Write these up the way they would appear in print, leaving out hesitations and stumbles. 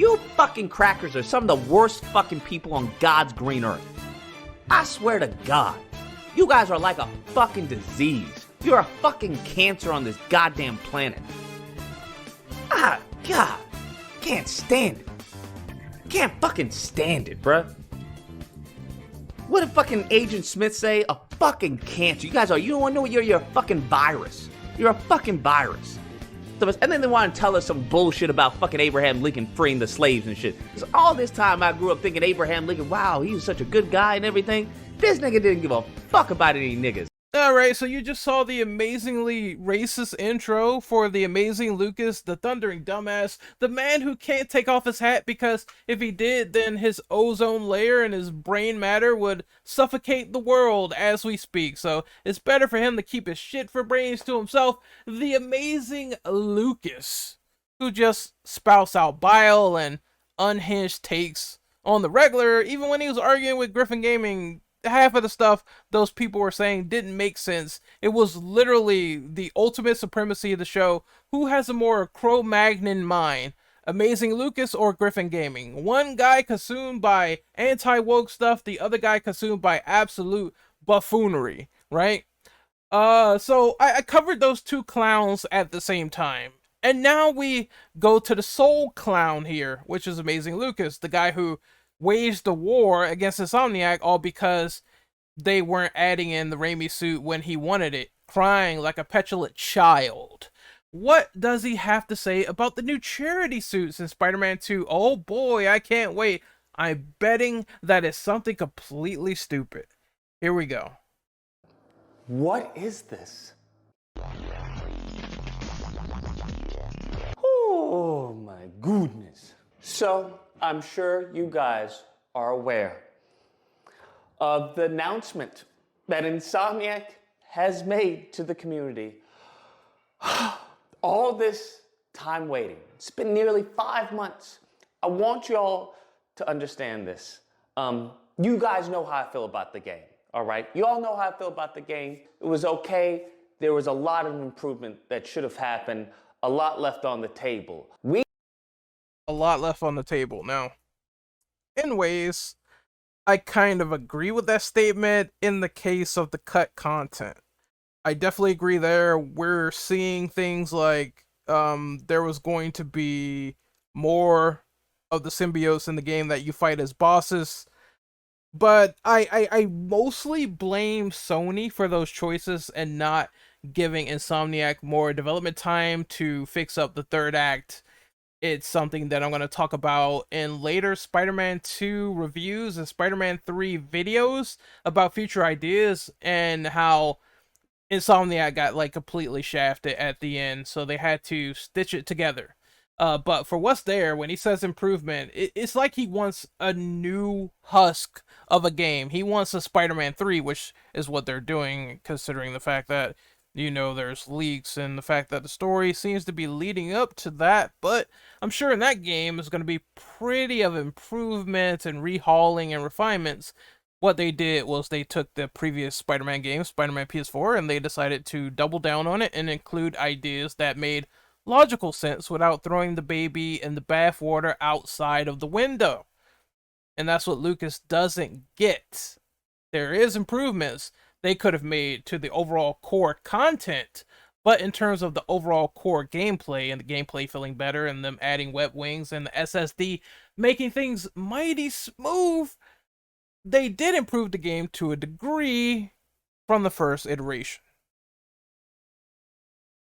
You fucking crackers are some of the worst fucking people on God's green earth. I swear to God, you guys are like a fucking disease. You're a fucking cancer on this goddamn planet. Ah, God. Can't stand it. Can't fucking stand it, bruh. What did fucking Agent Smith say? A fucking cancer. You guys are, you don't know what you're a fucking virus. You're a fucking virus. And then they want to tell us some bullshit about fucking Abraham Lincoln freeing the slaves and shit. Because all this time I grew up thinking Abraham Lincoln, wow, he was such a good guy and everything. This nigga didn't give a fuck about any niggas. Alright, so you just saw the amazingly racist intro for the amazing Lucas, the thundering dumbass, the man who can't take off his hat because if he did, then his ozone layer and his brain matter would suffocate the world as we speak. So it's better for him to keep his shit for brains to himself. The amazing Lucas, who just spouts out bile and unhinged takes on the regular, even when he was arguing with Griffin Gaming. Half of the stuff those people were saying didn't make sense. It was literally the ultimate supremacy of the show. Who has a more Cro-Magnon mind? Amazing Lucas or Griffin Gaming? One guy consumed by anti-woke stuff, the other guy consumed by absolute buffoonery, right? So I covered those two clowns at the same time. And now we go to the sole clown here, which is Amazing Lucas, the guy who waged the war against Insomniac all because they weren't adding in the Raimi suit when he wanted it, crying like a petulant child. What does he have to say about the new charity suits in Spider-Man 2? Oh boy, I can't wait. I'm betting that it's something completely stupid. Here we go. What is this? Oh my goodness. So, I'm sure you guys are aware of the announcement that Insomniac has made to the community. All this time waiting. It's been nearly 5 months. I want y'all to understand this. You guys know how I feel about the game, all right? You all know how I feel about the game. It was okay. There was a lot of improvement that should have happened. A lot left on the table. A lot left on the table. Now, in ways, I kind of agree with that statement in the case of the cut content. I definitely agree there. We're seeing things like there was going to be more of the symbiotes in the game that you fight as bosses. But I mostly blame Sony for those choices and not giving Insomniac more development time to fix up the third act. It's something that I'm going to talk about in later Spider-Man 2 reviews and Spider-Man 3 videos about future ideas and how Insomniac got like completely shafted at the end, so they had to stitch it together. But for what's there, when he says improvement, it's like he wants a new husk of a game. He wants a Spider-Man 3, which is what they're doing, considering the fact that, you know, there's leaks and the fact that the story seems to be leading up to that. But I'm sure in that game is going to be pretty of improvements and rehauling and refinements. What they did was they took the previous Spider-Man game, Spider-Man PS4, and they decided to double down on it and include ideas that made logical sense without throwing the baby in the bathwater outside of the window. And that's what Lucas doesn't get. There is improvements they could have made to the overall core content, but in terms of the overall core gameplay and the gameplay feeling better and them adding web wings and the SSD making things mighty smooth, they did improve the game to a degree from the first iteration.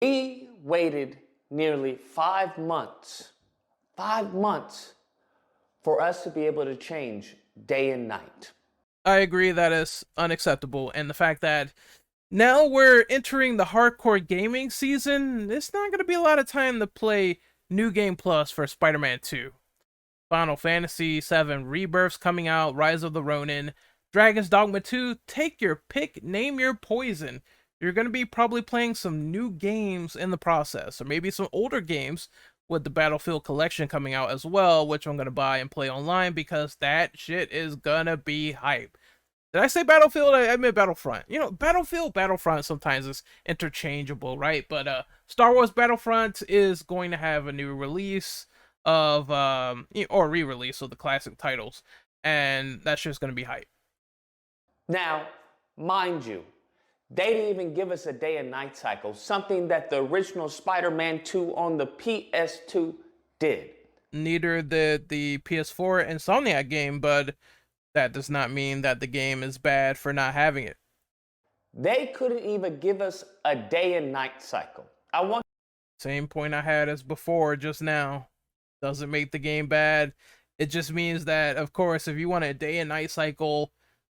We waited nearly 5 months, 5 months for us to be able to change day and night. I agree that is unacceptable, and the fact that now we're entering the hardcore gaming season, it's not going to be a lot of time to play New Game Plus for Spider-Man 2. Final Fantasy VII Rebirth's coming out, Rise of the Ronin, Dragon's Dogma 2, take your pick, name your poison. You're going to be probably playing some new games in the process, or maybe some older games with the Battlefield collection coming out as well, which I'm going to buy and play online because that shit is going to be hype. Did I say Battlefield? I meant Battlefront. You know, Battlefield, Battlefront sometimes is interchangeable, right? But Star Wars Battlefront is going to have a new release of or re-release of the classic titles, and that's just gonna be hype. Now, mind you, they didn't even give us a day and night cycle, something that the original Spider-Man 2 on the PS2 did. Neither did the PS4 Insomniac game, but that does not mean that the game is bad for not having it. They couldn't even give us a day and night cycle. I want Same point I had as before just now. Doesn't make the game bad. It just means that, of course, if you want a day and night cycle,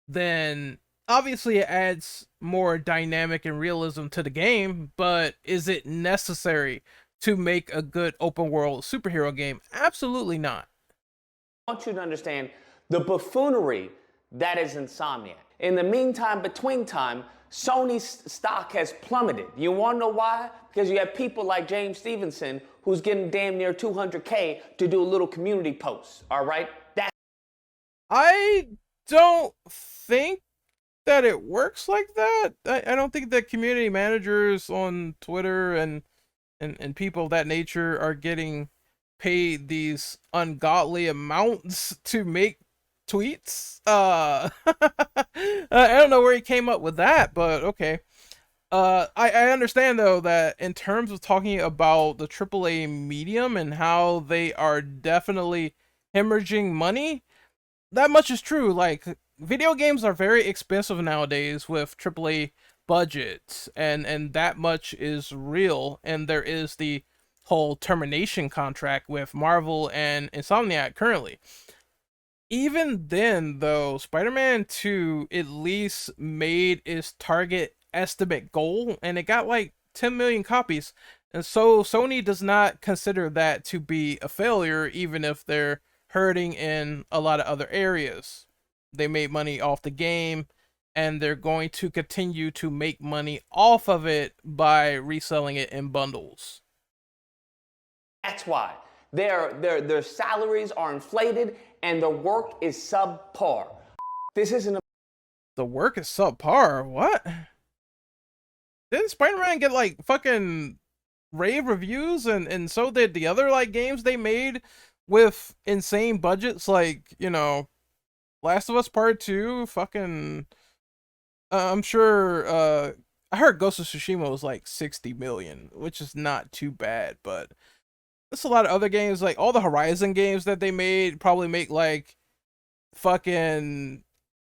then obviously it adds more dynamic and realism to the game, but is it necessary to make a good open world superhero game? Absolutely not. you to understand the buffoonery that is Insomniac. In the meantime, between time, Sony's stock has plummeted. You want to know why? Because you have people like James Stevenson who's getting damn near 200K to do a little community post, all right? I don't think that it works like that. I don't think that community managers on Twitter and people of that nature are getting paid these ungodly amounts to make tweets. I don't know where he came up with that, but okay. I understand though that in terms of talking about the AAA medium and how they are definitely hemorrhaging money, that much is true. Like, video games are very expensive nowadays with AAA budgets, and that much is real. And there is the whole termination contract with Marvel and Insomniac currently. Even then, though, Spider-Man 2 at least made its target estimate goal, and it got like 10 million copies. And so Sony does not consider that to be a failure, even if they're hurting in a lot of other areas. They made money off the game, and they're going to continue to make money off of it by reselling it in bundles. That's why. Their salaries are inflated and the work is subpar. This isn't a... The work is subpar? What? Didn't Spider-Man get like fucking rave reviews, and so did the other like games they made with insane budgets, like, you know, Last of Us Part 2, fucking I'm sure I heard Ghost of Tsushima was like 60 million, which is not too bad, but there's a lot of other games, like all the Horizon games that they made probably make like fucking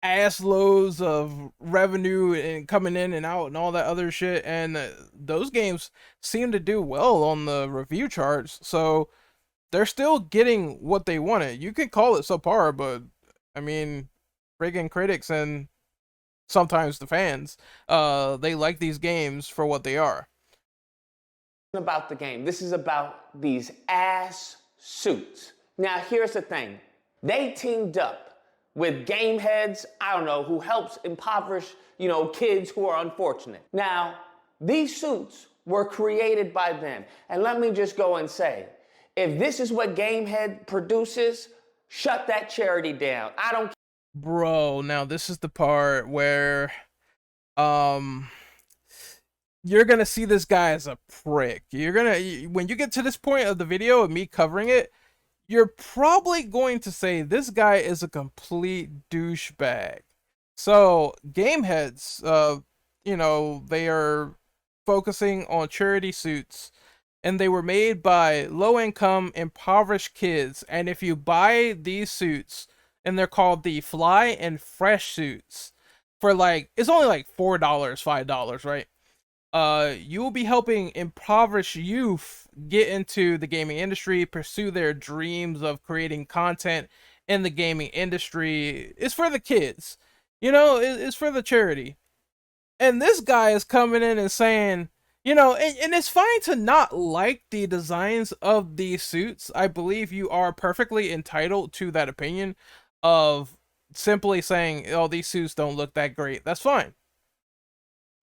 ass loads of revenue and coming in and out and all that other shit, and those games seem to do well on the review charts, so they're still getting what they wanted. You could call it subpar, but I mean, friggin' critics and sometimes the fans, they like these games for what they are. About the game. This is about these ass suits. Now, here's the thing. They teamed up with game heads, I don't know, who helps impoverish, kids who are unfortunate. Now, these suits were created by them. And let me just go and say, if this is what Gamehead produces, shut that charity down. I don't... Bro, now this is the part where you're gonna see this guy as a prick. When you get to this point of the video of me covering it, you're probably going to say this guy is a complete douchebag. So Gameheads, they are focusing on charity suits, and they were made by low-income, impoverished kids. And if you buy these suits, and they're called the Fly and Fresh suits, for like, it's only like $4, $5, right? You will be helping impoverished youth get into the gaming industry, pursue their dreams of creating content in the gaming industry. It's for the kids, it's for the charity. And this guy is coming in and saying, and it's fine to not like the designs of these suits. I believe you are perfectly entitled to that opinion of simply saying, oh, these suits don't look that great. That's fine.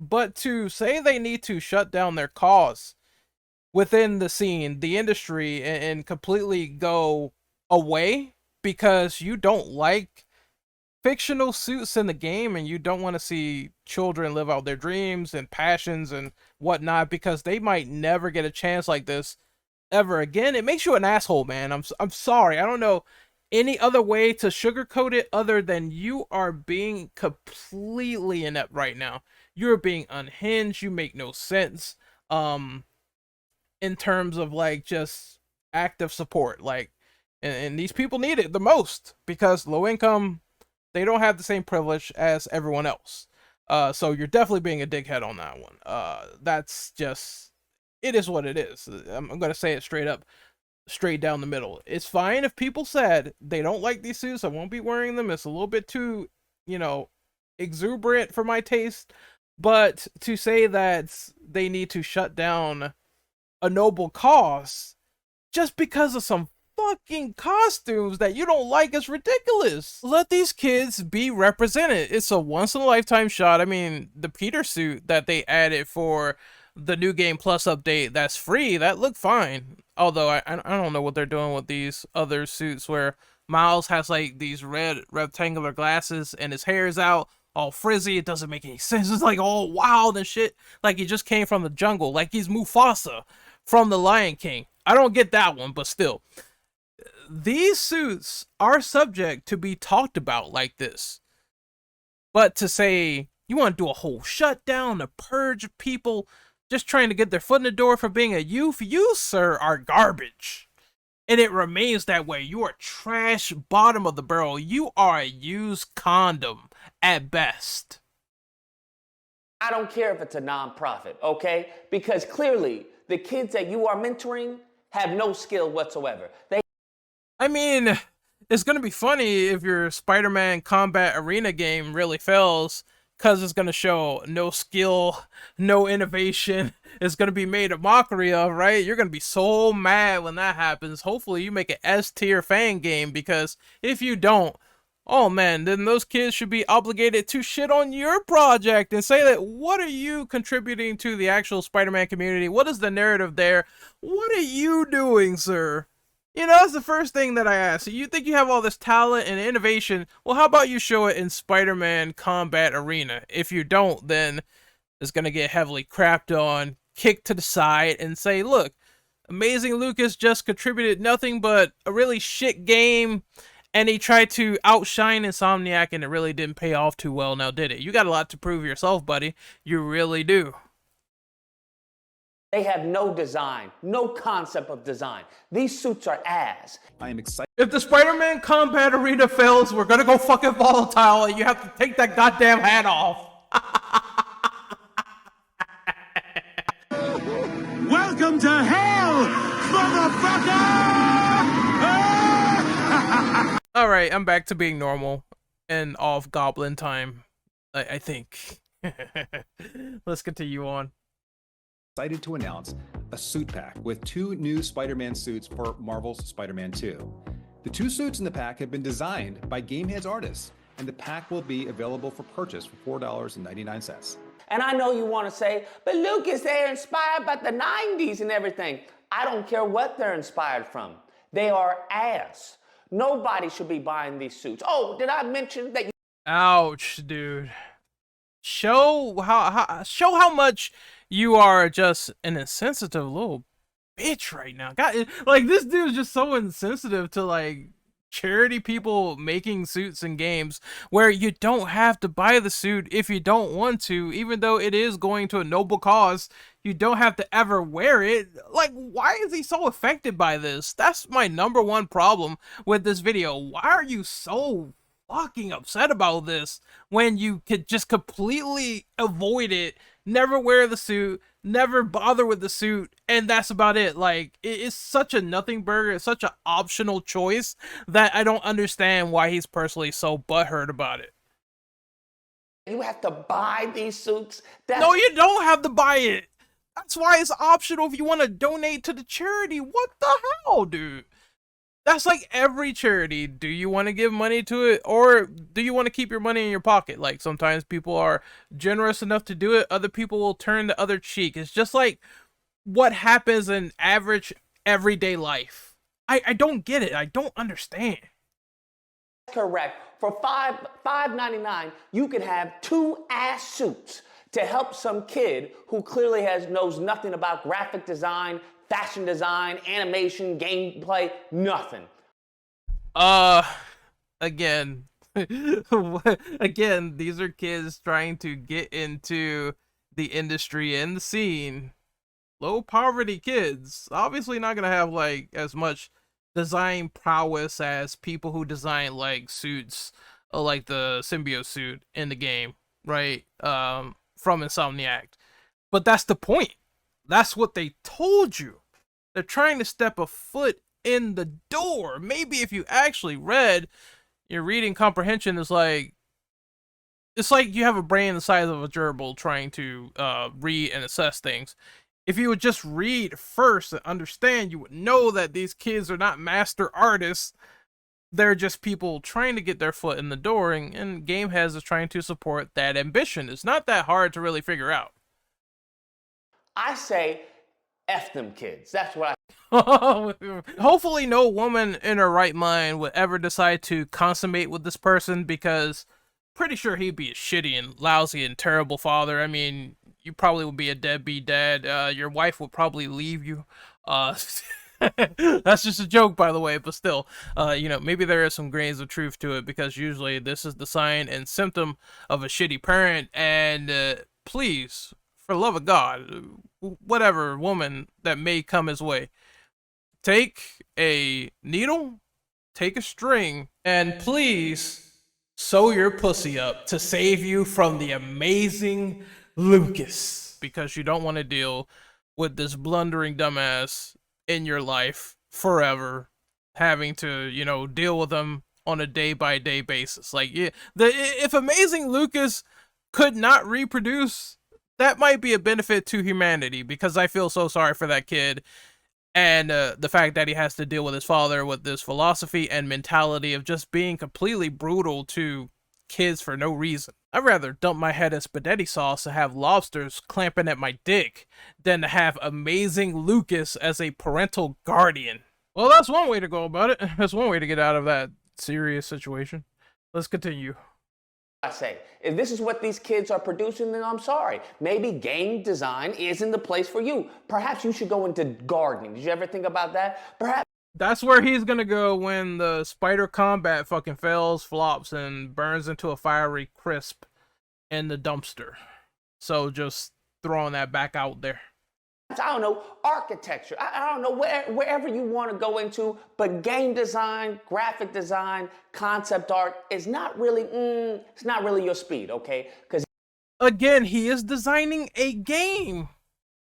But to say they need to shut down their cause within the scene, the industry, and completely go away because you don't like fictional suits in the game and you don't want to see children live out their dreams and passions and whatnot because they might never get a chance like this ever again, it makes you an asshole, man. I'm sorry. I don't know any other way to sugarcoat it other than you are being completely inept right now. You're being unhinged. You make no sense. In terms of like just active support, like, and these people need it the most because low income, they don't have the same privilege as everyone else. So you're definitely being a dickhead on that one. That's just, it is what it is. I'm gonna say it straight up, straight down the middle. It's fine if people said they don't like these suits, I won't be wearing them. It's a little bit too, exuberant for my taste. But to say that they need to shut down a noble cause just because of some fucking costumes that you don't like is ridiculous. Let these kids be represented. It's a once in a lifetime shot. I mean, the Peter suit that they added for the New Game Plus update that's free, that looked fine. Although I don't know what they're doing with these other suits where Miles has like these red rectangular glasses and his hair is out all frizzy. It doesn't make any sense. It's like all wild and shit, like he just came from the jungle, like he's Mufasa from the Lion King. I don't get that one, but still, these suits are subject to be talked about like this. But to say you want to do a whole shutdown to purge people just trying to get their foot in the door for being a youth, you, sir, are garbage. And it remains that way. You are trash, bottom of the barrel. You are a used condom at best. I don't care if it's a nonprofit, okay? Because clearly, the kids that you are mentoring have no skill whatsoever. I mean, it's going to be funny if your Spider-Man Combat Arena game really fails, because it's going to show no skill, no innovation. It's going to be made a mockery of, right? You're going to be so mad when that happens. Hopefully you make an S-tier fan game, because if you don't, oh man, then those kids should be obligated to shit on your project and say that, what are you contributing to the actual Spider-Man community? What is the narrative there? What are you doing, sir? That's the first thing that I ask. So you think you have all this talent and innovation, well, how about you show it in Spider-Man Combat Arena? If you don't, then it's going to get heavily crapped on, kicked to the side, and say, look, Amazing Lucas just contributed nothing but a really shit game, and he tried to outshine Insomniac, and it really didn't pay off too well, now did it? You got a lot to prove yourself, buddy. You really do. They have no design, no concept of design. These suits are ass. I am excited. If the Spider-Man Combat Arena fails, we're gonna go fucking volatile, and you have to take that goddamn hat off. Welcome to hell, motherfucker! Alright, I'm back to being normal and off goblin time, I think. Let's continue on. Excited to announce a suit pack with 2 new Spider-Man suits for Marvel's Spider-Man 2. The 2 suits in the pack have been designed by Gamehead's artists, and the pack will be available for purchase for $4.99. And I know you want to say, but Lucas, they're inspired by the 90s and everything. I don't care what they're inspired from. They are ass. Nobody should be buying these suits. Oh, did I mention that? Ouch, dude. Show how much you are just an insensitive little bitch right now. God, like, this dude is just so insensitive to like charity people making suits in games where you don't have to buy the suit if you don't want to, even though it is going to a noble cause. You don't have to ever wear it. Like, why is he so affected by this? That's my number one problem with this video. Why are you so fucking upset about this when you could just completely avoid it, never wear the suit, never bother with the suit, and that's about it? Like, it's such a nothing burger, it's such an optional choice that I don't understand why he's personally so butthurt about it. You have to buy these suits? No, you don't have to buy it. That's why it's optional if you want to donate to the charity. What the hell, dude? That's like every charity. Do you want to give money to it, or do you want to keep your money in your pocket? Like, sometimes people are generous enough to do it. Other people will turn the other cheek. It's just like what happens in average everyday life. I don't get it. I don't understand. Correct. For $5.99, you can have 2 ass suits to help some kid who clearly knows nothing about graphic design, fashion design, animation, gameplay, nothing. Again, again, these are kids trying to get into the industry and the scene. Low poverty kids, obviously not gonna have like as much design prowess as people who design like suits, like the symbiote suit in the game, right? From Insomniac. But that's the point. That's what they told you. They're trying to step a foot in the door. Maybe if you actually read, your reading comprehension is like, it's like you have a brain the size of a gerbil trying to read and assess things. If you would just read first and understand, you would know that these kids are not master artists. They're just people trying to get their foot in the door, and Gameheads is trying to support that ambition. It's not that hard to really figure out. I say, F them kids. That's what Hopefully no woman in her right mind would ever decide to consummate with this person, because pretty sure he'd be a shitty and lousy and terrible father. I mean, you probably would be a deadbeat dad. Your wife would probably leave you. That's just a joke, by the way, but still, you know, maybe there is some grains of truth to it, because usually this is the sign and symptom of a shitty parent. And please, for the love of God, whatever woman that may come his way, take a needle, take a string, and please sew your pussy up to save you from the amazing Lucas, because you don't want to deal with this blundering dumbass in your life forever, having to, you know, deal with them on a day-by-day basis. Like, yeah, if Amazing Lucas could not reproduce, that might be a benefit to humanity, because I feel so sorry for that kid. And the fact that he has to deal with his father with this philosophy and mentality of just being completely brutal to kids for no reason. I'd rather dump my head in spaghetti sauce and have lobsters clamping at my dick than to have Amazing Lucas as a parental guardian. Well, that's one way to go about it. That's one way to get out of that serious situation. Let's continue. I say. If this is what these kids are producing, then I'm sorry. Maybe game design isn't the place for you. Perhaps you should go into gardening. Did you ever think about that? Perhaps that's where he's gonna go when the spider combat fucking fails, flops, and burns into a fiery crisp in the dumpster. So just throwing that back out there. I don't know, architecture. I don't know, wherever you want to go into, but game design, graphic design, concept art is not really, it's not really your speed, okay? Because again, he is designing a game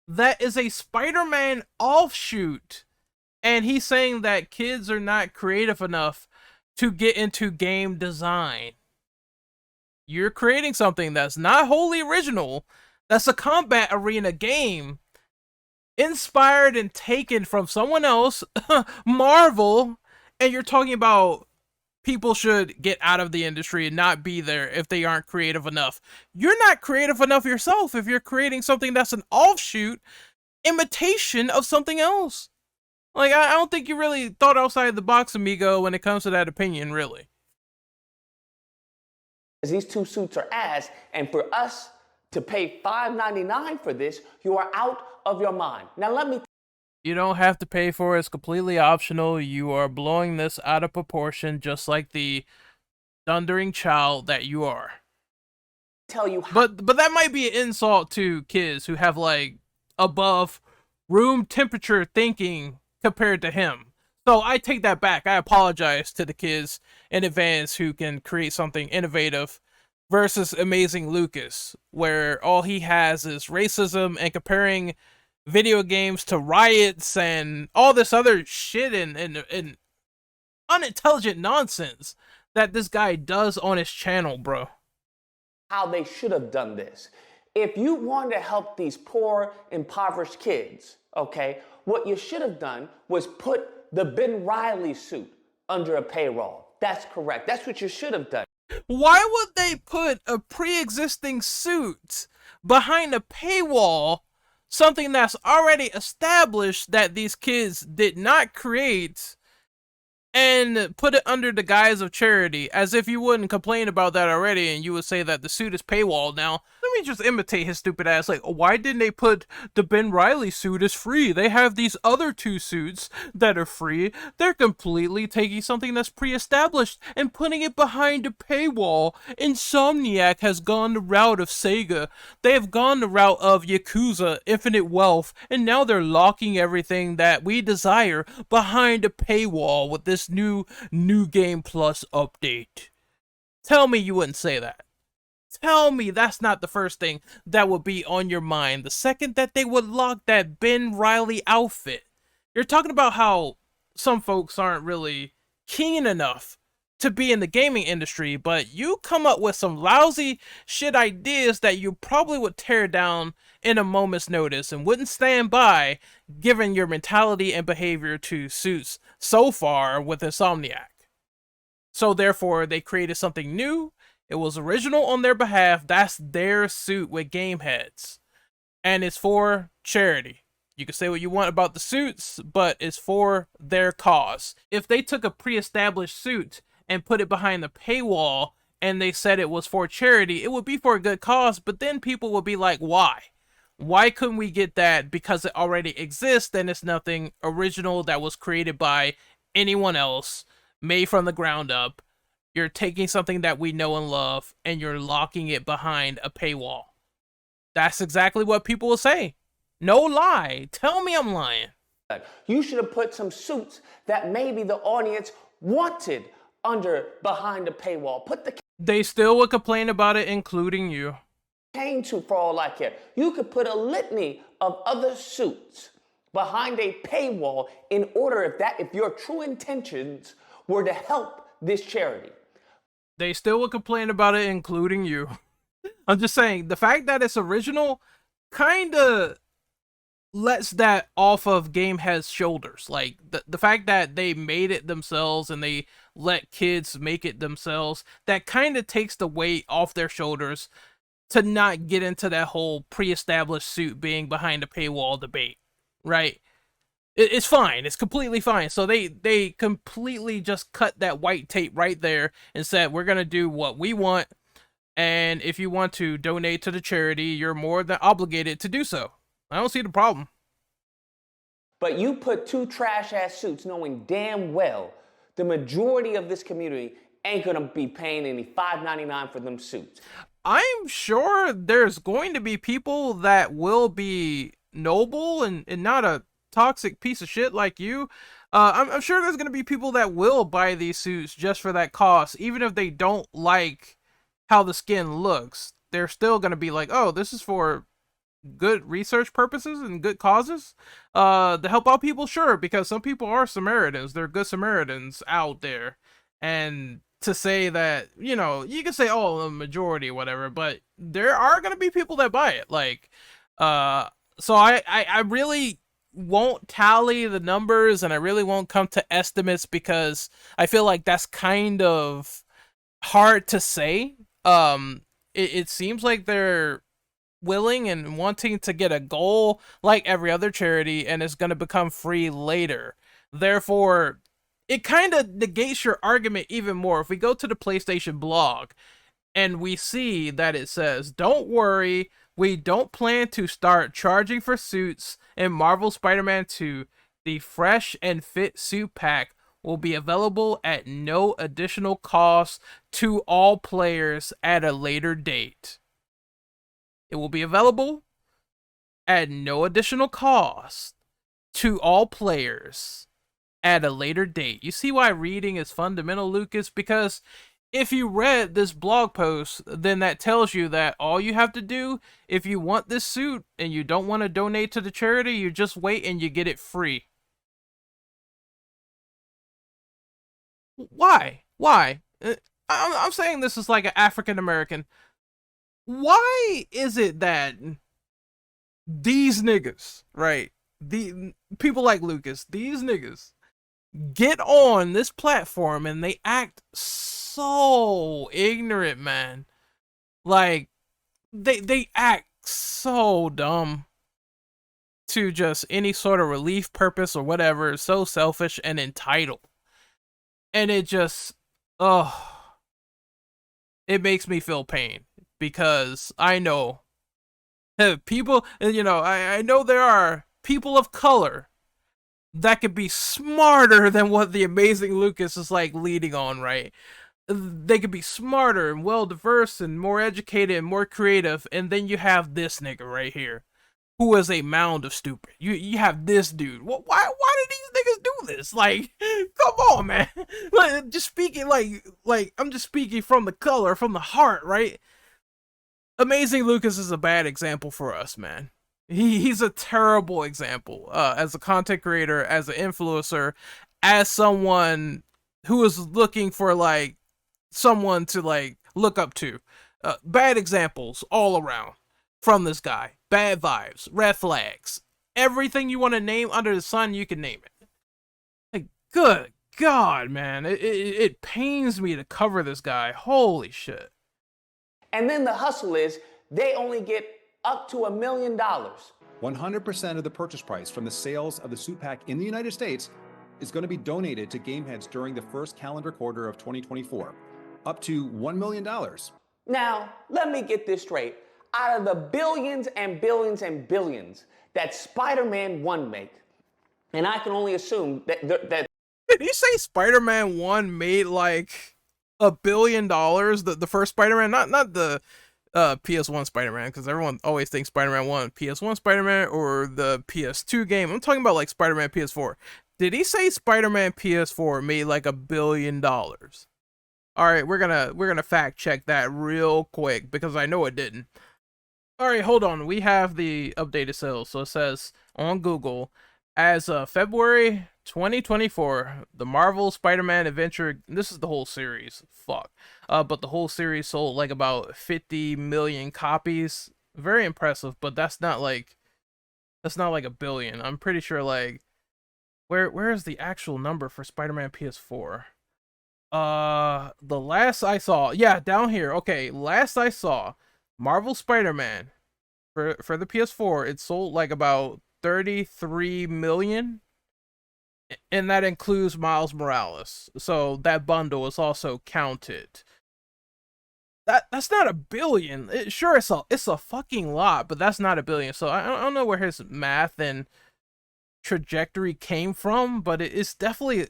that is a Spider-Man offshoot, and he's saying that kids are not creative enough to get into game design. You're creating something that's not wholly original, that's a combat arena game, inspired and taken from someone else, Marvel, and you're talking about people should get out of the industry and not be there if they aren't creative enough. You're not creative enough yourself if you're creating something that's an offshoot imitation of something else. Like, I don't think you really thought outside the box, amigo, when it comes to that opinion, really. these two suits are ass, and for us to pay $5.99 for this, you are out of your mind. Now let me You don't have to pay for it. It's completely optional. You are blowing this out of proportion, just like the thundering child that you are. tell you how But that might be an insult to kids who have like above room temperature thinking compared to him. So I take that back. I apologize to the kids in advance who can create something innovative versus Amazing Lucas, where all he has is racism and comparing video games to riots and all this other shit and unintelligent nonsense that this guy does on his channel, bro. how they should have done this. If you wanted to help these poor, impoverished kids, okay, what you should have done was put the Ben Reilly suit under a payroll. That's correct. That's what you should have done. Why would they put a pre-existing suit behind a paywall, something that's already established that these kids did not create, and put it under the guise of charity, as if you wouldn't complain about that already and you would say that the suit is paywall now? me just imitate his stupid ass. Like, why didn't they put the Ben Reilly suit as free? They have these other 2 suits that are free. They're completely taking something that's pre-established and putting it behind a paywall. Insomniac has gone the route of Sega. They have gone the route of Yakuza, Infinite Wealth, and now they're locking everything that we desire behind a paywall with this new Game Plus update. Tell me you wouldn't say that. Tell me that's not the first thing that would be on your mind the second that they would lock that Ben Reilly outfit. You're talking about how some folks aren't really keen enough to be in the gaming industry, but you come up with some lousy shit ideas that you probably would tear down in a moment's notice and wouldn't stand by given your mentality and behavior to suits so far with Insomniac. So therefore, they created something new. It was original on their behalf. That's their suit with game heads. And it's for charity. You can say what you want about the suits, but it's for their cause. If they took a pre-established suit and put it behind the paywall and they said it was for charity, it would be for a good cause, but then people would be like, why? Why couldn't we get that? Because it already exists and it's nothing original that was created by anyone else, made from the ground up. You're taking something that we know and love, and you're locking it behind a paywall. That's exactly what people will say. No lie. Tell me I'm lying. You should have put some suits that maybe the audience wanted behind the paywall. Put the They still would complain about it, including you. cane to for all I care. You could put a litany of other suits behind a paywall in order if your true intentions were to help this charity. They still would complain about it, including you. I'm just saying, the fact that it's original kinda lets that off of Gamehead's shoulders. Like, the fact that they made it themselves and they let kids make it themselves, that kinda takes the weight off their shoulders to not get into that whole pre-established suit being behind a paywall debate, right? It's fine. It's completely fine. So they completely just cut that white tape right there and said, we're going to do what we want. And if you want to donate to the charity, you're more than obligated to do so. I don't see the problem. But you put 2 trash-ass suits knowing damn well the majority of this community ain't going to be paying any $5.99 for them suits. I'm sure there's going to be people that will be noble and not a toxic piece of shit like you. I'm sure there's gonna be people that will buy these suits just for that cost, even if they don't like how the skin looks. They're still gonna be like, oh, this is for good research purposes and good causes, to help out people. Sure, because some people are Samaritans. They're good Samaritans out there. And to say that, you know, you can say, oh, the majority or whatever, but there are gonna be people that buy it. Like, so I really won't tally the numbers, and I really won't come to estimates because I feel like that's kind of hard to say. It seems like they're willing and wanting to get a goal like every other charity, and it's going to become free later. Therefore, it kind of negates your argument even more. If we go to the PlayStation blog and we see that it says, don't worry, we don't plan to start charging for suits in Marvel Spider-Man 2. The fresh and fit suit pack will be available at no additional cost to all players at a later date. It will be available at no additional cost to all players at a later date. You see why reading is fundamental, Lucas? Because if you read this blog post, then that tells you that all you have to do, if you want this suit and you don't want to donate to the charity, you just wait and you get it free. Why? Why? I'm saying this is like an African American. Why is it that these niggas, right? The people like Lucas, these niggas get on this platform and they act so ignorant, man. Like, they act so dumb to just any sort of relief purpose or whatever. So selfish and entitled. And it just, it makes me feel pain. because I know people, I know there are people of color that could be smarter than what the amazing Lucas is like leading on, right? They could be smarter and well diverse and more educated and more creative, and then you have this nigga right here, who is a mound of stupid. You have this dude. Why did these niggas do this? Like, come on, man. Like, just speaking like I'm just speaking from the color, from the heart, right? Amazing Lucas is a bad example for us, man. He's a terrible example as a content creator, as an influencer, as someone who is looking for like someone to like look up to. Bad examples all around from this guy. Bad vibes, red flags, everything you want to name under the sun, you can name it. Like, good God, man, it pains me to cover this guy. Holy shit. And then the hustle is they only get up to $1 million. 100% of the purchase price from the sales of the suit pack in the United States is going to be donated to Gameheads during the first calendar quarter of 2024, up to $1 million. Now, let me get this straight. Out of the billions and billions and billions that Spider-Man 1 make, and I can only assume that Did he say Spider-Man 1 made like $1 billion? The first Spider-Man, not the PS1 Spider-Man, because everyone always thinks Spider-Man 1, PS1 Spider-Man, or the PS2 game. I'm talking about like Spider-Man PS4. Did he say Spider-Man PS4 made like $1 billion? All right, we're gonna fact check that real quick because I know it didn't. All right, hold on. We have the updated sales. So it says on Google, as of February 2024, the Marvel Spider-Man Adventure, this is the whole series, fuck. But the whole series sold like about 50 million copies. Very impressive, but that's not like $1 billion. I'm pretty sure like, where is the actual number for Spider-Man PS4? The last I saw, yeah, down here. Okay, last I saw, Marvel Spider-Man for the PS4, it sold like about 33 million, and that includes Miles Morales. So that bundle is also counted. That's not $1 billion. Sure, it's a fucking lot, but that's not $1 billion. So I don't know where his math and trajectory came from, but it's definitely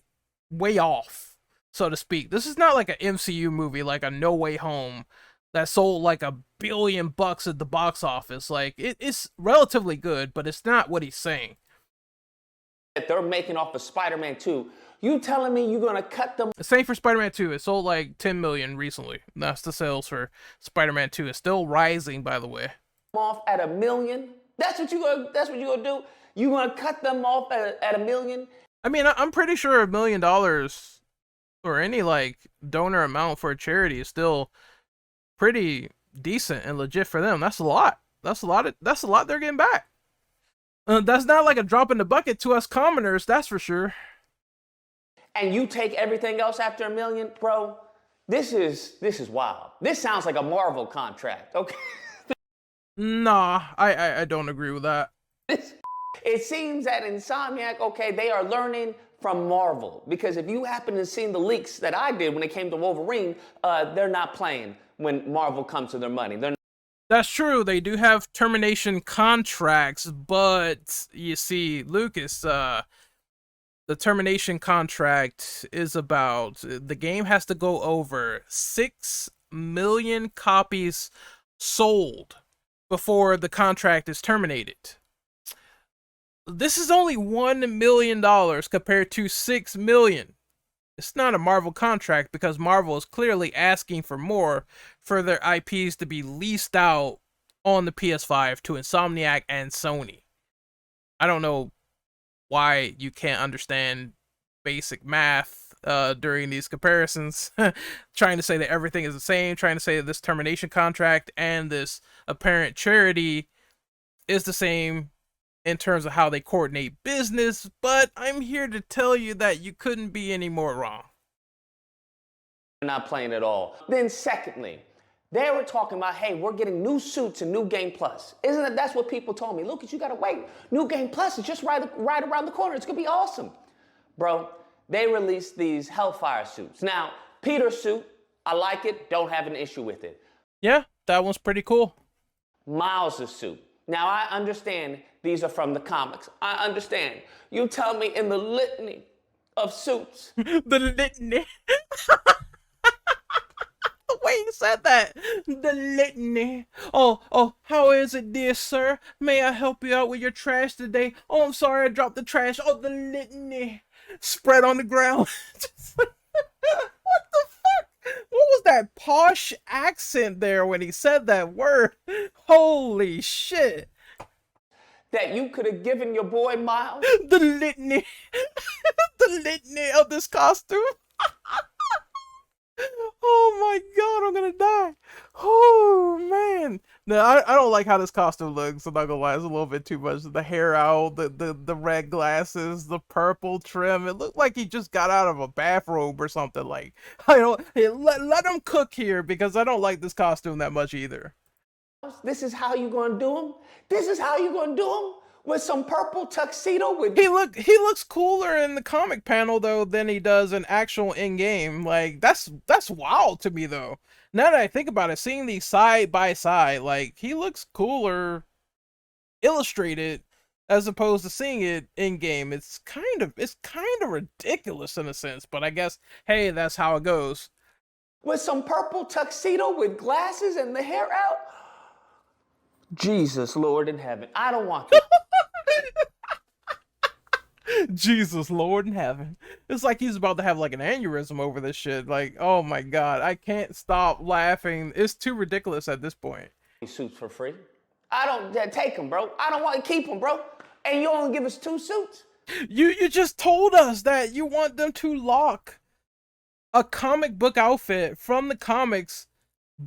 way off, so to speak. This is not like an MCU movie like a No Way Home that sold like $1 billion at the box office. Like, it's relatively good, but it's not what he's saying. that they're making off of Spider-Man 2, you telling me you're gonna cut them Same for Spider-Man 2. It sold like 10 million recently. That's the sales for Spider-Man 2. It's still rising, by the way. off at $1 million? That's what you gonna do? You gonna cut them off at $1 million? I mean, I'm pretty sure $1 million or any like donor amount for a charity is still pretty decent and legit for them. That's a lot. That's a lot they're getting back. That's not like a drop in the bucket to us commoners, that's for sure. And you take everything else after $1 million, bro? This is wild. This sounds like a Marvel contract, okay? Nah, I don't agree with that. It seems that Insomniac, okay, they are learning from Marvel. Because if you happen to see the leaks that I did when it came to Wolverine, they're not playing when Marvel comes to their money. That's true, they do have termination contracts, but you see, Lucas, the termination contract is about, the game has to go over 6 million copies sold before the contract is terminated. This is only $1 million compared to 6 million. It's not a Marvel contract because Marvel is clearly asking for more for their IPs to be leased out on the PS5 to Insomniac and Sony. I don't know why you can't understand basic math during these comparisons. Trying to say that everything is the same, trying to say that this termination contract and this apparent charity is the same in terms of how they coordinate business, but I'm here to tell you that you couldn't be any more wrong. They're not playing at all. Then secondly, they were talking about, hey, we're getting new suits and New Game Plus. Isn't it? That's what people told me. Lucas, you gotta wait. New Game Plus is just right around the corner. It's gonna be awesome. Bro, they released these Hellfire suits. Now, Peter's suit, I like it, don't have an issue with it. Yeah, that one's pretty cool. Miles' suit. Now, I understand these are from the comics. I understand. You tell me in the litany of suits. The litany. The way you said that. The litany. Oh, how is it, dear sir? May I help you out with your trash today? Oh, I'm sorry, I dropped the trash. Oh, the litany. Spread on the ground. What the fuck? What was that posh accent there when he said that word? Holy shit. That you could have given your boy Miles? The litany. The litany of this costume. Oh my god, I'm gonna die. Oh man. No, I don't like how this costume looks. I'm not gonna lie, it's a little bit too much. The hair out, the red glasses, the purple trim. It looked like he just got out of a bathrobe or something. Like, I don't let him cook here because I don't like this costume that much either. This is how you gonna do him? This is how you gonna do him? With some purple tuxedo with... He looks cooler in the comic panel though than he does in actual in-game. Like that's wild to me though. Now that I think about it, seeing these side by side, like he looks cooler illustrated as opposed to seeing it in game. It's kind of ridiculous in a sense, but I guess hey, that's how it goes. With some purple tuxedo with glasses and the hair out? Jesus, Lord in heaven. I don't want this. Jesus, Lord in heaven. It's like he's about to have like an aneurysm over this shit. Like, oh my god, I can't stop laughing. It's too ridiculous at this point. These suits for free? I don't take them, bro. I don't want to keep them, bro. And you only give us 2 suits? You just told us that you want them to lock a comic book outfit from the comics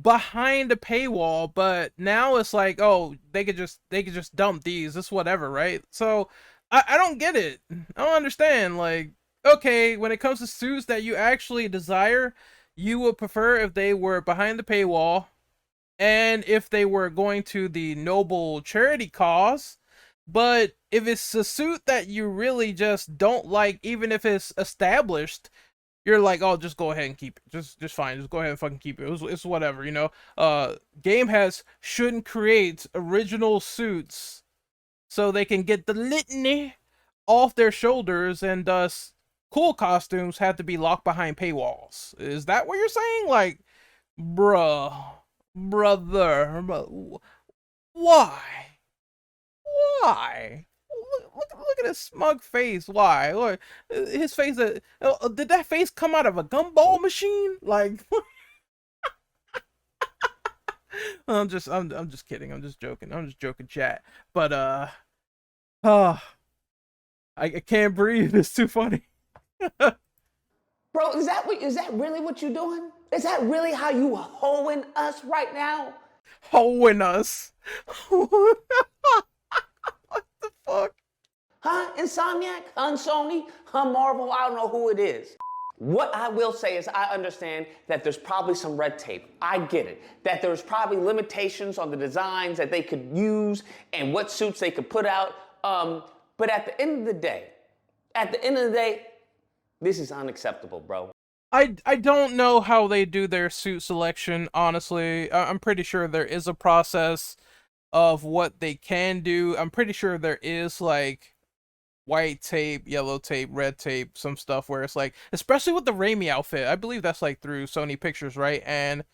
behind a paywall, but now it's like, oh, they could just dump these. It's whatever, right? So I don't get it. I don't understand. Like, okay, when it comes to suits that you actually desire, you would prefer if they were behind the paywall and if they were going to the noble charity cause. But if it's a suit that you really just don't like, even if it's established, you're like, oh, just go ahead and keep it. Just fine. Just go ahead and fucking keep it. It's whatever, you know. Game has shouldn't create original suits so they can get the litany off their shoulders, and thus cool costumes have to be locked behind paywalls. Is that what you're saying? Like, brother, why? Why? Look at his smug face. Why? Look, his face. Did that face come out of a gumball machine? Like, I'm just kidding. I'm just joking, chat. But I can't breathe. It's too funny. Bro, is that really what you're doing? Is that really how you hoeing us right now? Hoeing us. What the fuck? Huh? Insomniac? Sony? Marvel? I don't know who it is. What I will say is I understand that there's probably some red tape. I get it. That there's probably limitations on the designs that they could use and what suits they could put out. But at the end of the day, this is unacceptable, bro. I don't know how they do their suit selection, honestly. I'm pretty sure there is a process of what they can do. I'm pretty sure there is like white tape, yellow tape, red tape, some stuff where it's like, especially with the Raimi outfit, I believe that's like through Sony Pictures, right? And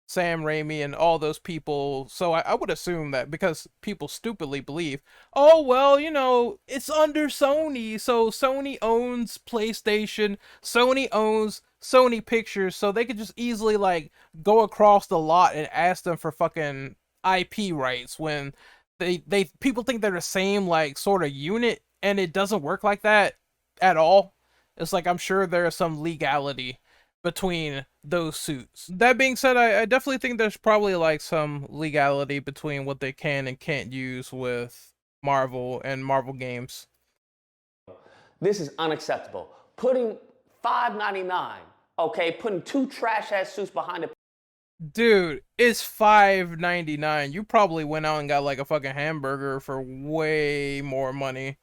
Sam Raimi and all those people. So I would assume that because people stupidly believe, oh, well, you know, it's under Sony. So Sony owns PlayStation. Sony owns Sony Pictures. So they could just easily like go across the lot and ask them for fucking IP rights when they people think they're the same like sort of unit, and it doesn't work like that at all. It's like, I'm sure there is some legality between those suits. That being said, I definitely think there's probably like some legality between what they can and can't use with Marvel and Marvel games. This is unacceptable. Putting $5.99, okay, putting 2 trash ass suits behind it. Dude, it's $5.99. You probably went out and got like a fucking hamburger for way more money.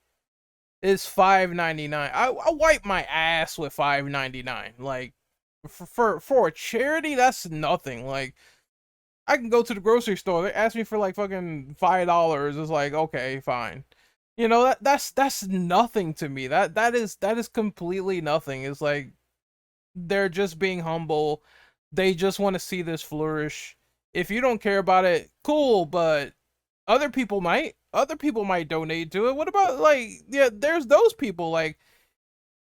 It's $5.99. I wipe my ass with $5.99. Like, for a charity, that's nothing. Like, I can go to the grocery store. They ask me for like fucking $5. It's like, okay, fine. You know, that's nothing to me. That is completely nothing. It's like they're just being humble. They just want to see this flourish. If you don't care about it, cool, but other people might. Other people might donate to it. What about, like, yeah, there's those people. Like,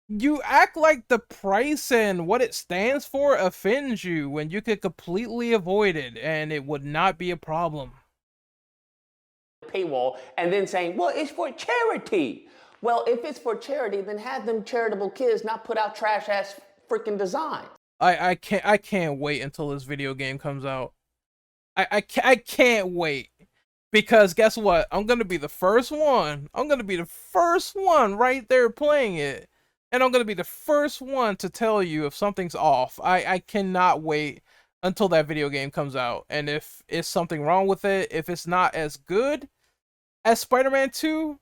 you act like the price and what it stands for offends you when you could completely avoid it and it would not be a problem. Paywall and then saying, well, it's for charity. Well, if it's for charity, then have them charitable kids not put out trash ass freaking designs. I can't wait until this video game comes out. I can't wait. Because guess what? I'm gonna be the first one. I'm gonna be the first one right there playing it. And I'm gonna be the first one to tell you if something's off. I cannot wait until that video game comes out. And if it's something wrong with it, if it's not as good as Spider-Man 2,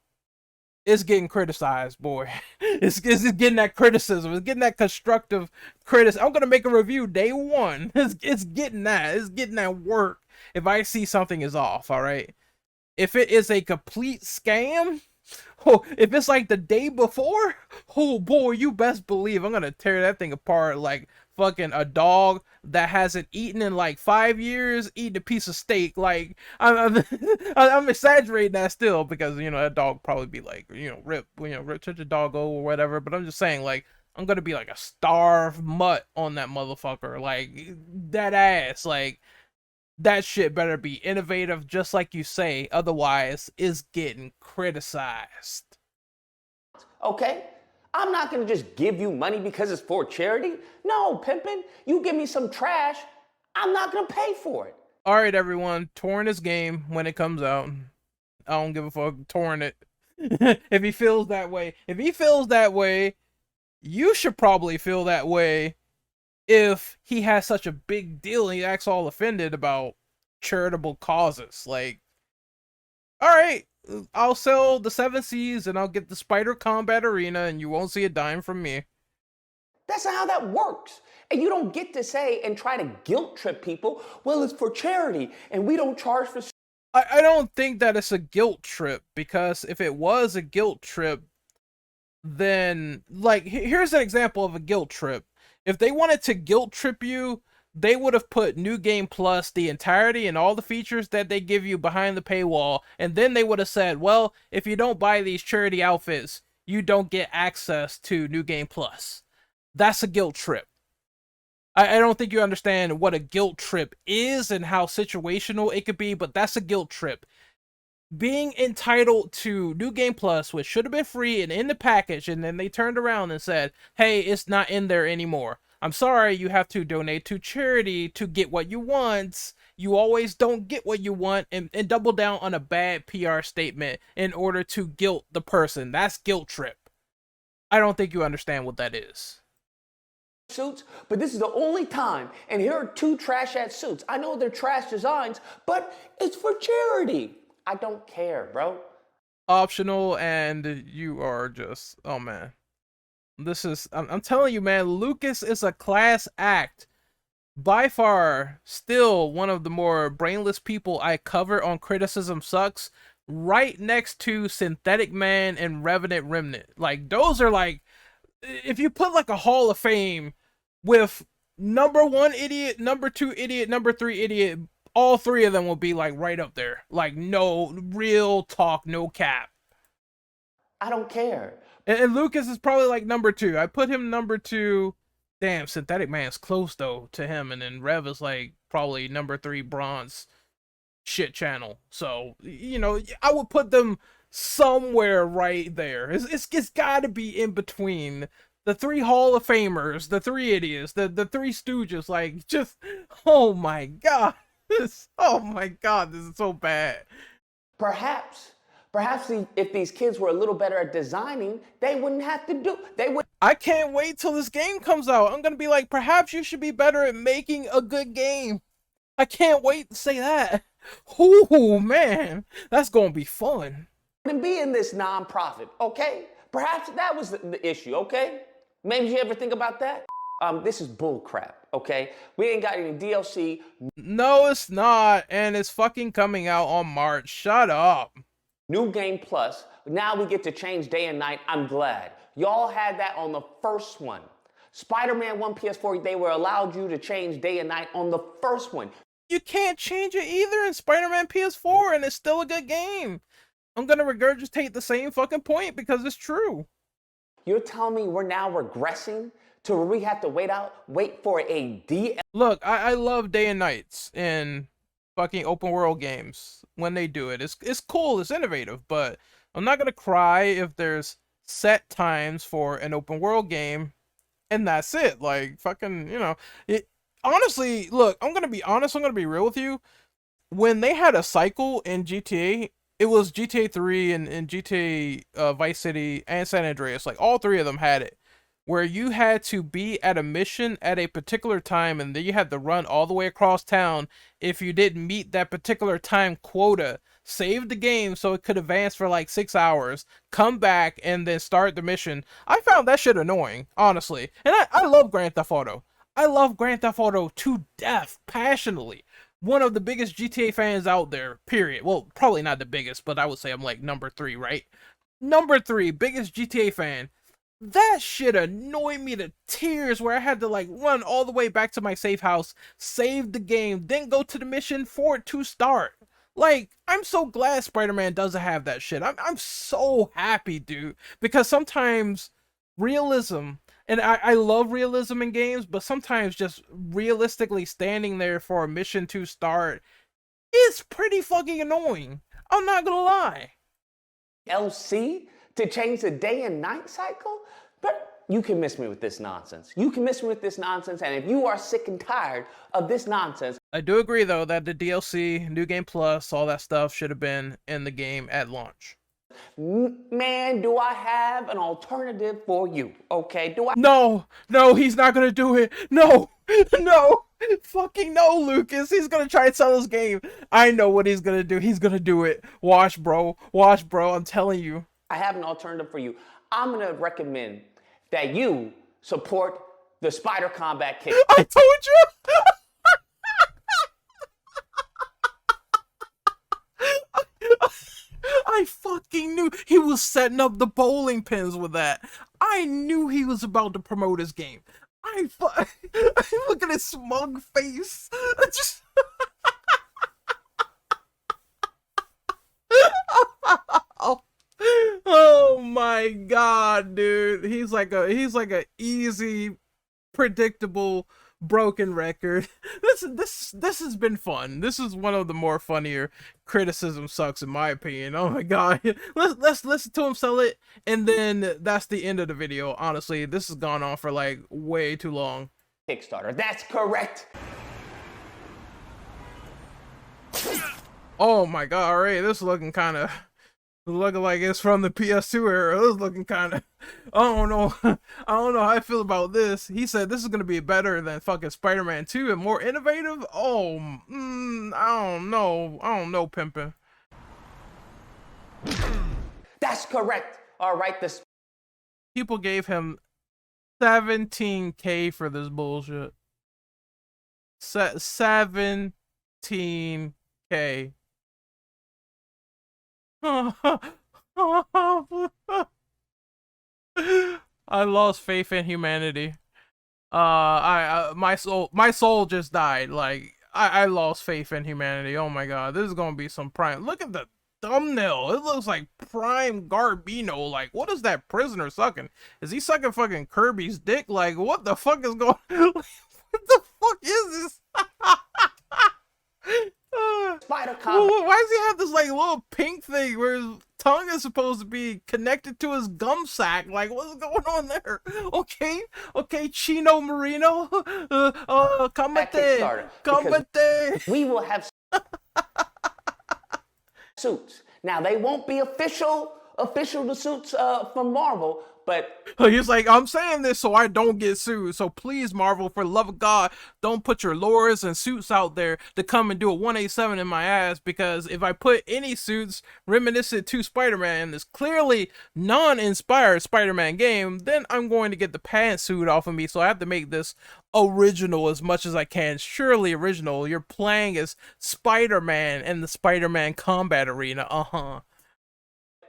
it's getting criticized, boy. It's getting that criticism. It's getting that constructive criticism. I'm gonna make a review day one. It's getting that. It's getting that work. If I see something is off, all right. If it is a complete scam, oh, if it's like the day before, oh boy, you best believe I'm gonna tear that thing apart like fucking a dog that hasn't eaten in like 5 years eating a piece of steak. Like, I'm exaggerating that still because, you know, that dog probably be like, rip such a doggo or whatever. But I'm just saying, like, I'm gonna be like a starved mutt on that motherfucker, like that ass, like. That shit better be innovative, just like you say. Otherwise, it's getting criticized. Okay? I'm not gonna just give you money because it's for charity. No, pimpin'. You give me some trash, I'm not gonna pay for it. Alright, everyone. Torrent this game when it comes out. I don't give a fuck. Torrent it. If he feels that way. If he feels that way, you should probably feel that way. If he has such a big deal and he acts all offended about charitable causes. Like, alright, I'll sell the 7 Seas and I'll get the Spider Combat Arena and you won't see a dime from me. That's not how that works. And you don't get to say and try to guilt trip people, well, it's for charity and we don't charge for... I don't think that it's a guilt trip, because if it was a guilt trip, then, like, here's an example of a guilt trip. If they wanted to guilt trip you, they would have put New Game Plus, the entirety and all the features that they give you behind the paywall, and then they would have said, well, if you don't buy these charity outfits, you don't get access to New Game Plus. That's a guilt trip. I don't think you understand what a guilt trip is and how situational it could be, but that's a guilt trip. Being entitled to New Game Plus, which should have been free and in the package, and then they turned around and said, hey, it's not in there anymore. I'm sorry, you have to donate to charity to get what you want. You always don't get what you want, and double down on a bad PR statement in order to guilt the person. That's guilt trip. I don't think you understand what that is. Suits, but this is the only time, and here are 2 trash-ass suits. I know they're trash designs, but it's for charity. I don't care, bro. Optional, and you are just, oh man. This is, I'm telling you, man, Lucas is a class act. By far, still one of the more brainless people I cover on Criticism Sucks, right next to Synthetic Man and Revenant Remnant. Like, those are like, if you put like a Hall of Fame with number 1 idiot, number 2 idiot, number 3 idiot, all 3 of them will be like right up there. Like, no real talk, no cap. I don't care. And Lucas is probably like number 2. I put him number 2. Damn, Synthetic Man's close though to him, and then Rev is like probably number 3 bronze shit channel. So, you know, I would put them somewhere right there. It's gotta be in between the 3 Hall of Famers, the 3 idiots, the 3 stooges. Like, just, oh my god. Oh my god, this is so bad. Perhaps if these kids were a little better at designing, they wouldn't have to do, they would. I can't wait till this game comes out. I'm gonna be like, perhaps you should be better at making a good game. I can't wait to say that. Ooh, man, that's gonna be fun. And be in this non-profit, okay? Perhaps that was the issue, okay? Maybe you ever think about that? this is bull crap, okay? We ain't got any DLC, No, it's not, and it's fucking coming out on March. Shut up. new game plus. Now we get to change day and night. I'm glad. Y'all had that on the first one. Spider-Man 1 PS4, they were allowed you to change day and night on the first one. You can't change it either in Spider-Man PS4, and it's still a good game. I'm gonna regurgitate the same fucking point because it's true. You're telling me we're now regressing to where we have to wait for a DLC? Look, I love day and nights in fucking open world games when they do it. It's cool, it's innovative, but I'm not gonna cry if there's set times for an open world game and that's it. Like, fucking, you know, it honestly, look, I'm gonna be honest, I'm gonna be real with you. When they had a cycle in GTA, it was GTA 3 and GTA Vice City and San Andreas. Like, all three of them had it, where you had to be at a mission at a particular time, and then you had to run all the way across town. If you didn't meet that particular time quota, save the game so it could advance for like 6 hours, come back, and then start the mission. I found that shit annoying, honestly. And I love Grand Theft Auto. I love Grand Theft Auto to death, passionately. One of the biggest GTA fans out there, period. Well, probably not the biggest, but I would say I'm like number 3, right? Number 3, biggest GTA fan. That shit annoyed me to tears, where I had to like run all the way back to my safe house, save the game, then go to the mission for it to start. Like, I'm so glad Spider-Man doesn't have that shit. I'm so happy, dude, because sometimes realism, and I love realism in games, but sometimes just realistically standing there for a mission to start is pretty fucking annoying. I'm not gonna lie. LC to change the day and night cycle? But you can miss me with this nonsense. You can miss me with this nonsense, and if you are sick and tired of this nonsense, I do agree, though, that the DLC, New Game Plus, all that stuff should have been in the game at launch. man, do I have an alternative for you, okay? No, he's not gonna do it. No, fucking no, Lucas. He's gonna try and sell his game. I know what he's gonna do. He's gonna do it. Watch, bro. I'm telling you. I have an alternative for you. I'm gonna recommend that you support the Spider Combat Kick. I told you. I fucking knew he was setting up the bowling pins with that. I knew he was about to promote his game. Look at his smug face. Just oh my god, dude. He's like a easy, predictable, broken record. This has been fun. This is one of the more funnier criticism sucks in my opinion. Oh my god. Let's listen to him sell it, and then that's the end of the video. Honestly, this has gone on for like way too long. Kickstarter. That's correct. Oh my god, alright, this is looking like it's from the PS2 era. It was looking kind of, I don't know how I feel about this. He said this is going to be better than fucking Spider-Man 2 and more innovative. Oh, I don't know, pimpin'. That's correct. All right, this People gave him $17K for this bullshit. 17K. I lost faith in humanity. My soul just died. Like, I lost faith in humanity. Oh my god, this is gonna be some prime. Look at the thumbnail. It looks like prime Garbino. Like, what is that prisoner sucking? Is he sucking fucking Kirby's dick? Like, what the fuck is going? What the fuck is this? Spider Combat. Why does he have this like little pink thing where his tongue is supposed to be connected to his gum sack? Like, what's going on there? Okay, Chino Marino. Comete. We will have suits. Now they won't be official the suits from Marvel, but He's like, I'm saying this so I don't get sued. So please, Marvel, for the love of God, don't put your lures and suits out there to come and do a 187 in my ass, because if I put any suits reminiscent to Spider-Man in this clearly non-inspired Spider-Man game, then I'm going to get the pantsuit off of me. So I have to make this original as much as I can. Surely original. You're playing as Spider-Man in the Spider-Man combat arena.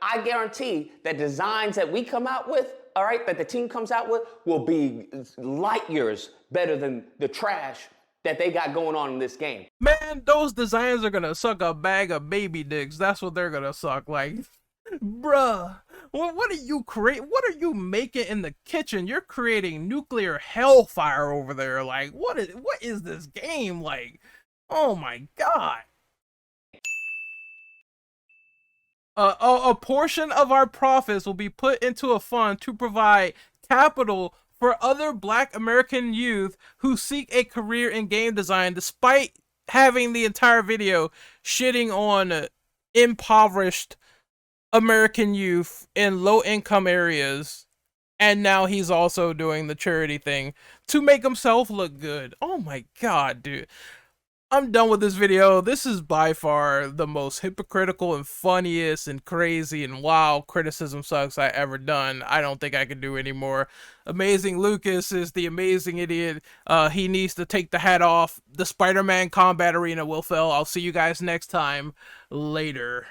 I guarantee that designs that we come out with, all right, that the team comes out with, will be light years better than the trash that they got going on in this game. Man, those designs are gonna suck a bag of baby dicks. That's what they're gonna suck. Like, bruh, what are you What are you making in the kitchen? You're creating nuclear hellfire over there. Like, what is this game like? Oh my god. A portion of our profits will be put into a fund to provide capital for other Black American youth who seek a career in game design, despite having the entire video shitting on impoverished American youth in low-income areas. And now he's also doing the charity thing to make himself look good. Oh my god, dude. I'm done with this video. This is by far the most hypocritical and funniest and crazy and wow criticism sucks I ever done. I don't think I can do any more. Amazing Lucas is the amazing idiot. He needs to take the hat off. The Spider-Man combat arena will fail. I'll see you guys next time. Later.